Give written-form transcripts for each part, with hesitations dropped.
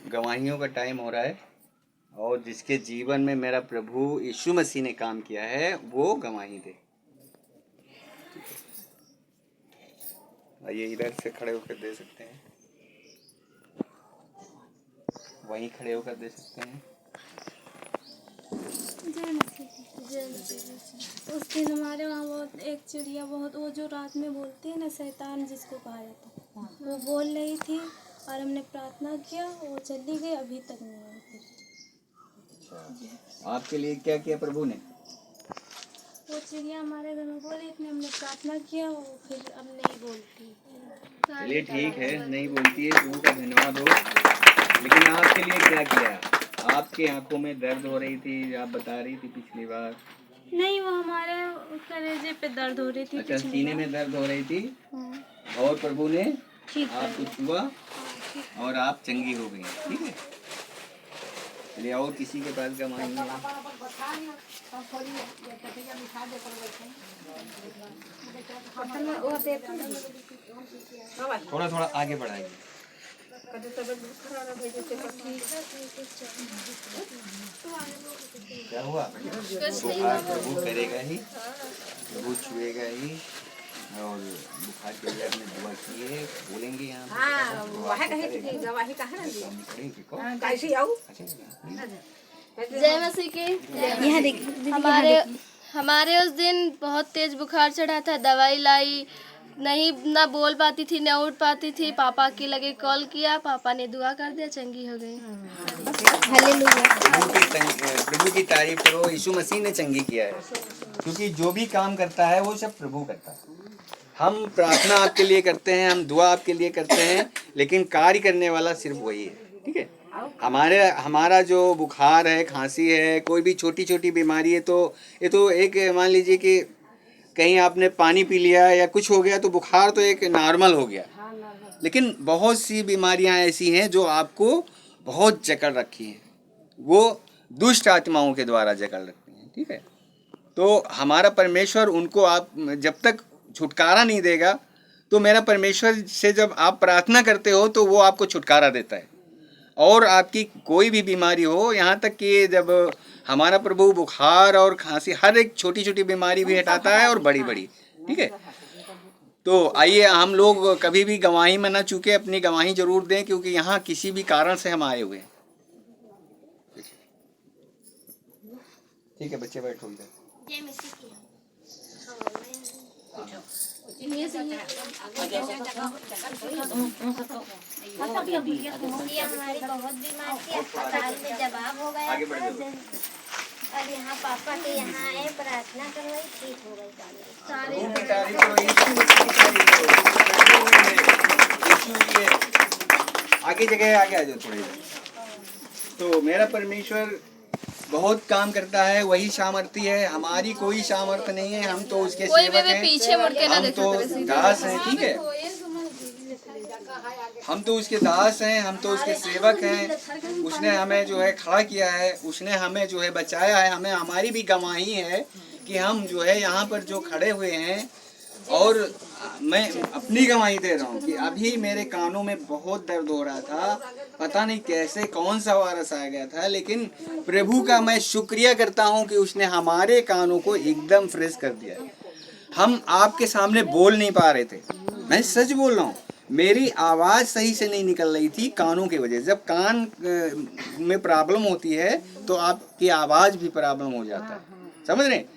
गवाहियों का टाइम हो रहा है और जिसके जीवन में मेरा प्रभु यीशु मसीह ने काम किया है वो गवाही दे। आइए इधर से खड़े होकर दे सकते हैं, वहीं खड़े होकर दे सकते हैं। उस दिन हमारे वहाँ बहुत एक चिड़िया बहुत वो जो रात में बोलती है ना, शैतान जिसको कहा जाता है, वो बोल रही थी और हमने प्रार्थना किया, वो चली गई, अभी तक नहीं आई फिर। आपके लिए क्या किया प्रभु ने? वो चिड़िया हमारे घर में बोली थी, हमने प्रार्थना किया, वो फिर अब नहीं बोलती। चलिए ठीक है, नहीं बोलती है, प्रभु का धन्यवाद हो। लेकिन आपके लिए क्या किया? आपकी आंखों में दर्द हो रही थी, आप बता रही थी पिछली बार। नहीं, वो हमारे कलेजे पे दर्द हो रही थी। अच्छा, सीने में दर्द हो रही थी और प्रभु ने आपको छुआ और आप चंगी हो गई। ठीक है, चलिए और किसी के पास गवाही है? थोड़ा थोड़ा आगे बढ़ाइए। क्या हुआ? बुखार प्रभु करेगा ही, प्रभु छुएगा ही और बुखार के लिए आपने दुआ की है, बोलेंगे यहाँ। जय मसीह की। हमारे उस दिन बहुत तेज बुखार चढ़ा था, दवाई लाई, नहीं ना बोल पाती थी, ना उठ पाती थी। पापा के लगे कॉल किया, पापा ने दुआ कर दिया, चंगी हो गई। प्रभु की तारीफ करो, यीशु मसीह ने चंगी किया है, क्योंकि जो भी काम करता है वो सब प्रभु करता है। हम प्रार्थना आपके लिए करते हैं, हम दुआ आपके लिए करते हैं, लेकिन कार्य करने वाला सिर्फ वही है। ठीक है, हमारा जो बुखार है, खांसी है, कोई भी छोटी छोटी बीमारी है, तो ये तो एक मान लीजिए कि कहीं आपने पानी पी लिया या कुछ हो गया तो बुखार तो एक नॉर्मल हो गया। लेकिन बहुत सी बीमारियां ऐसी हैं जो आपको बहुत जकड़ रखी हैं, वो दुष्ट आत्माओं के द्वारा जकड़ रखती हैं। ठीक है, तो हमारा परमेश्वर उनको आप जब तक छुटकारा नहीं देगा, तो मेरा परमेश्वर से जब आप प्रार्थना करते हो तो वो आपको छुटकारा देता है। और आपकी कोई भी बीमारी हो, यहाँ तक कि जब हमारा प्रभु बुखार और खांसी हर एक छोटी छोटी बीमारी भी हटाता है और बड़ी बड़ी। ठीक है, तो आइए हम लोग कभी भी गवाही में ना चूके, अपनी गवाही जरूर दें, क्योंकि यहाँ किसी भी कारण से हम आए हुए हैं। ठीक है बच्चे, बैठो इधर। ये हमारी बहुत बीमार थी, अस्पताल में जवाब हो गया था, और यहाँ पापा के यहाँ आए, प्रार्थना करवाई, ठीक हो गई। आगे जगह आगे आ जाओ थोड़ी। तो मेरा परमेश्वर बहुत काम करता है, वही सामर्थ्य है, हमारी कोई सामर्थ्य नहीं है। हम तो उसके सेवक हैं, पीछे मुड़ के ना हम तो दास हैं। ठीक है, हम तो उसके दास हैं, हम तो उसके सेवक हैं। उसने हमें जो है खड़ा किया है, उसने हमें जो है बचाया है। हमें हमारी भी गवाही है कि हम जो है यहाँ पर जो खड़े हुए हैं, और मैं अपनी गवाही दे रहा हूँ कि अभी मेरे कानों में बहुत दर्द हो रहा था, पता नहीं कैसे कौन सा वायरस आ गया था, लेकिन प्रभु का मैं शुक्रिया करता हूँ कि उसने हमारे कानों को एकदम फ्रेश कर दिया। हम आपके सामने बोल नहीं पा रहे थे, मैं सच बोल रहा हूँ, मेरी आवाज़ सही से नहीं निकल रही थी कानों की वजह से। जब कान में प्रॉब्लम होती है तो आपकी आवाज़ भी प्रॉब्लम हो जाता है, समझ रहे हैं?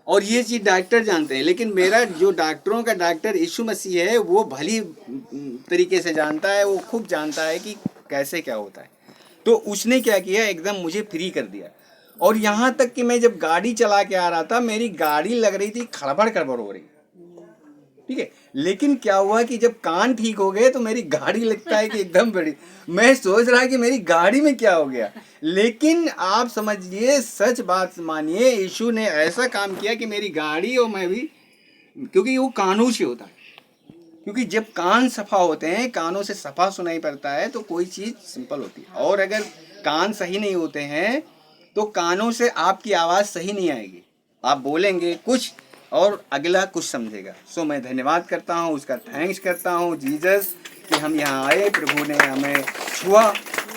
और ये चीज़ डॉक्टर जानते हैं, लेकिन मेरा जो डॉक्टरों का डॉक्टर यीशु मसीह है, वो भली तरीके से जानता है, वो खूब जानता है कि कैसे क्या होता है। तो उसने क्या किया, एकदम मुझे फ्री कर दिया। और यहाँ तक कि मैं जब गाड़ी चला के आ रहा था, मेरी गाड़ी लग रही थी खड़बड़ खड़बड़ हो रही। ठीक है, लेकिन क्या हुआ कि जब कान ठीक हो गए तो मेरी गाड़ी लगता है कि एकदम बड़ी। मैं सोच रहा कि मेरी गाड़ी में क्या हो गया, लेकिन आप समझिए, सच बात मानिए, यीशु ने ऐसा काम किया कि मेरी गाड़ी और मैं भी, क्योंकि वो कानों से होता है, क्योंकि जब कान सफ़ा होते हैं, कानों से सफ़ा सुनाई पड़ता है, तो कोई चीज़ सिंपल होती है। और अगर कान सही नहीं होते हैं तो कानों से आपकी आवाज़ सही नहीं आएगी, आप बोलेंगे कुछ और अगला कुछ समझेगा। सो मैं धन्यवाद करता हूँ, उसका थैंक्स करता हूँ जीसस कि हम यहाँ आए, प्रभु ने हमें छुआ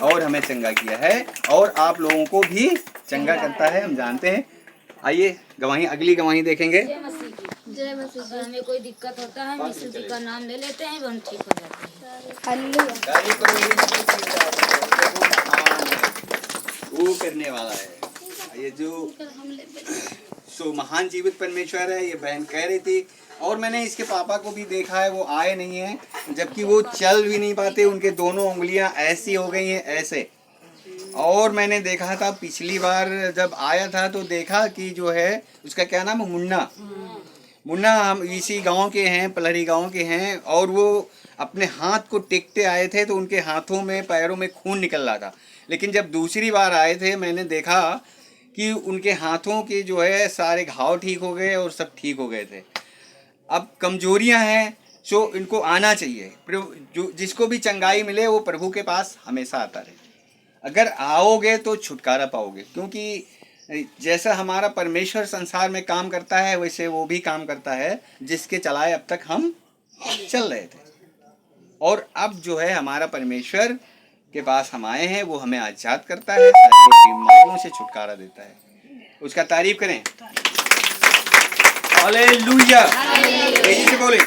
और हमें चंगा किया है और आप लोगों को भी चंगा करता है, हम जानते हैं। आइए गवाही, अगली गवाही देखेंगे। जय मसीह की। जय मसीह अगर हमें कोई दिक्कत होता है, यीशु जी का नाम ले लेते हैं, हम ठीक हो जाते हैं। वो करने वाला है, ये जो सो महान जीवित परमेश्वर है। ये बहन कह रही थी और मैंने इसके पापा को भी देखा है, वो आए नहीं हैं, जबकि वो चल भी नहीं पाते, उनके दोनों उंगलियां ऐसी हो गई हैं ऐसे। और मैंने देखा था पिछली बार जब आया था तो देखा कि जो है उसका क्या नाम है, मुन्ना, हम इसी गांव के हैं, पलहरी गांव के हैं, और वो अपने हाथ को टेकते आए थे तो उनके हाथों में पैरों में खून निकल रहा था। लेकिन जब दूसरी बार आए थे मैंने देखा कि उनके हाथों के जो है सारे घाव ठीक हो गए और सब ठीक हो गए थे। अब कमजोरियां हैं जो इनको आना चाहिए, जो जिसको भी चंगाई मिले वो प्रभु के पास हमेशा आता रहे। अगर आओगे तो छुटकारा पाओगे, क्योंकि जैसा हमारा परमेश्वर संसार में काम करता है वैसे वो भी काम करता है, जिसके चलाए अब तक हम चल रहे थे। और अब जो है हमारा परमेश्वर के पास हम आए हैं, वो हमें आजाद करता है, सारी बीमारियों से छुटकारा देता है। उसका तारीफ करें। हालेलुया, तेजी से बोले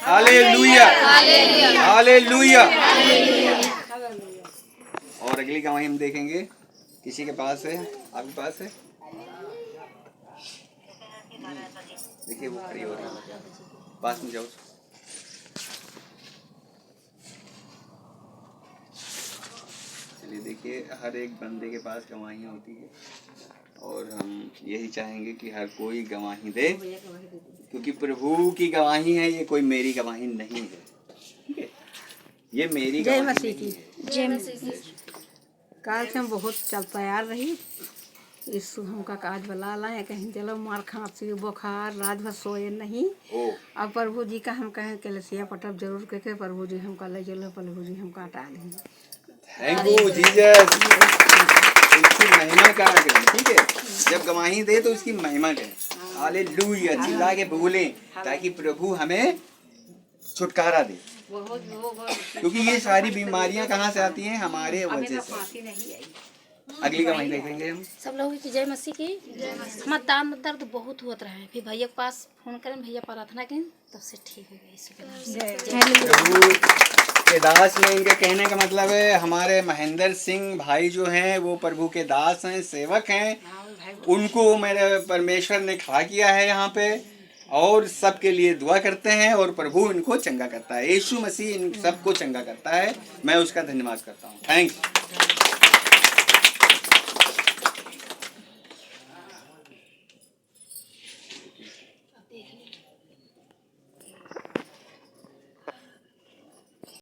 हालेलुया, हालेलुया। और अगली गवाही हम देखेंगे, किसी के पास है, आपके पास है? देखिए वो खड़ी हो रही है, पास में जाओ। चलिए देखिए, हर एक बंदे के पास गवाही होती है और हम यही चाहेंगे कि हर कोई गवाही दे, क्योंकि प्रभु की गवाही है, ये कोई मेरी गवाही नहीं है, ठीक है? ये मेरी जय गवाही मसीह नहीं की। है। जय मसीह की। काल से हम बहुत चल तैयार रही। यीशु हमका काज बला लाए, कहीं चलो मार खांसी बुखार रात भर सोए नहीं। ओ अब प्रभु जी का हम कहें कलसिया पटब जरूर कह प्रभु जी हमका ले चलो, प्रभु जी हमका हटा दें। Thank you Jesus. उसकी महिमा करें, ठीक है? जब गवाही दे तो उसकी महिमा करें। हालेलुया, चिल्ला के बोलें ताकि प्रभु हमें छुटकारा दे, क्योंकि ये सारी बीमारियां कहाँ से आती हैं? हमारे वजह से। अगली गवाही देखेंगे हम। सब लोगों की जय मसीह की। हमारा दाम दर्द बहुत होता रहा है, फिर भैया के पास फोन करें, भैया प्रार्थना करें, तब से ठीक हो गया यीशु के नाम से। प्रभु के दास में इनके कहने का मतलब है हमारे महेंद्र सिंह भाई जो हैं वो प्रभु के दास हैं, सेवक हैं, उनको मेरे परमेश्वर ने खड़ा किया है यहाँ पे, और सबके लिए दुआ करते हैं और प्रभु इनको चंगा करता है। यीशु मसीह इन सबको चंगा करता है, मैं उसका धन्यवाद करता हूँ। थैंक्स।